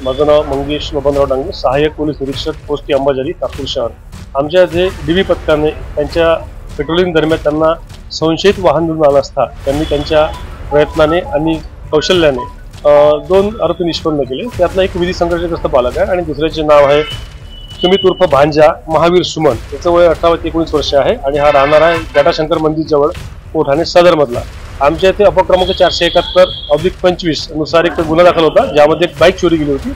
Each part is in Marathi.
माझं नाव मंगेश बबनराव डांगे, सहाय्यक पोलीस निरीक्षक पोस्ट अंबाझरी, नागपूर शहर। आमच्या इथे डीबी पथकाने त्यांच्या पेट्रोलिंग दरम्यान त्यांना संशयित वाहन घेऊन आला असता त्यांनी त्यांच्या प्रयत्नाने आणि कौशल्याने 2 आरोपी निष्पन्न केले। त्यातला एक विधी संघर्षग्रस्त बालक आहे आणि दुसऱ्याचे नाव आहे सुमित उर्फ भांजा महावीर सुमन। त्याचं वय 18 ते 19 वर्ष आहे आणि हा राहणार आहे जटाशंकर मंदिर जवळ ठाणे सदर मधला। आमच्या इथे अपक्रमांक 471/25 नुसार एक गुन्हा दाखल होता, ज्यामध्ये एक बाईक चोरी गेली होती।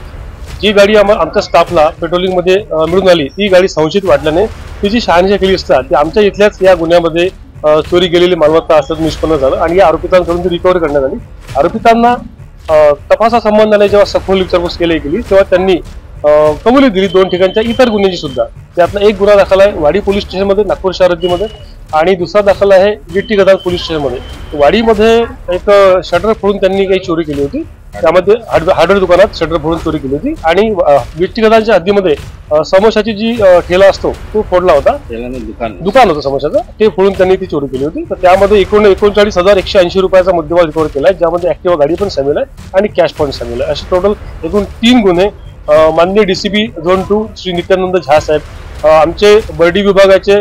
जी गाडी आमच्या स्टाफला पेट्रोलिंग मध्ये मिळून आली, ती गाडी संशयित वाटल्याने तिची शहानिशा केली असता ती आमच्या इथल्याच या गुन्ह्यामध्ये चोरी गेलेली मालमत्ता असल्याचं निष्पन्न झालं आणि या आरोपितांकडून ती रिकव्हरी करण्यात आली। आरोपितांना तपासासंबंधाने जेव्हा सखोल विचारपूस केली गेली तेव्हा त्यांनी कबुली दिली 2 ठिकाणच्या इतर गुन्ह्यांची सुद्धा। त्यातला एक गुन्हा दाखल आहे वाडी पोलीस स्टेशन मध्ये नागपूर शहर हद्दीमध्ये आणि दुसरा दाखल आहे गिट्टी गदान पोलीस स्टेशन मध्ये। वाडीमध्ये एक शटर फोडून त्यांनी काही चोरी केली होती, त्यामध्ये हार्डवेअर दुकानात शटर फोडून चोरी केली होती आणि गिट्टी गदानच्या हद्दीमध्ये समोसाची जी ठेला असतो तो फोडला होता, दुकान होतं समोसाचं, ते फोडून त्यांनी ती चोरी केली होती। तर त्यामध्ये 39,180 रुपयाचा मुद्देमाल रिकव्हर केला आहे, ज्यामध्ये ऍक्टिवा गाडी पण सामील आहे आणि कॅश पण सामील आहे। असे टोटल एकूण 3 गुन्हे माननीय DCP झोन 2 श्री नित्यानंद झा साहेब, आमचे बर्डी विभागाचे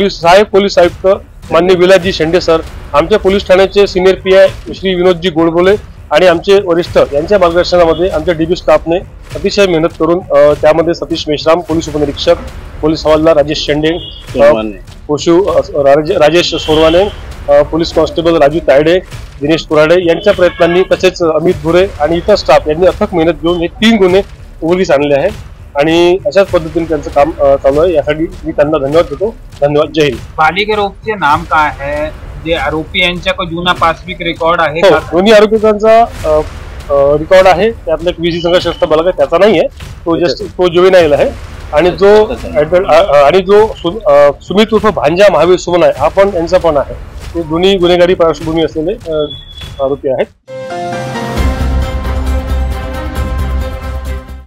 सहाय्यक पोलीस आयुक्त माननीय विलासजी शेंडे सर, आमच्या पोलीस ठाण्याचे सिनियर PI श्री विनोदजी गोडबोले आणि आमचे वरिष्ठ यांच्या मार्गदर्शनामध्ये आमच्या DB स्टाफने अतिशय मेहनत करून त्यामध्ये सतीश मेश्राम पोलीस उपनिरीक्षक, पोलीस हवालदार राजेश शेंडे, राजेश सोरवाने, पोलीस कॉन्स्टेबल राजू तायडे, दिनेश कुराडे यांच्या प्रयत्नांनी, तसेच अमित भुरे आणि इतर स्टाफ यांनी अथक मेहनत घेऊन हे 3 गुन्हे उघडकीस आणले आहेत आणि अशाच पद्धतीने त्यांचं काम चालू आहे। यासाठी मी त्यांना धन्यवाद देतो। धन्यवाद। जय हिंद। बालिकेचे नाम काय आहे? जे आरोपी यांच्याकडे जुना पासबुक रेकॉर्ड आहे का? दोन्ही आरोपितांचा रेकॉर्ड आहे, त्यातला एक विधी संघर्षग्रस्त बालक आहे, त्याचा नाही आहे, तो जुवेनाईल आहे आणि जो सुमित उर्फ भांजा महावीर सुमन आहे हा पण यांचा पण आहे। ते दोन्ही गुन्हेगारी पार्श्वभूमी असलेले आरोपी आहेत।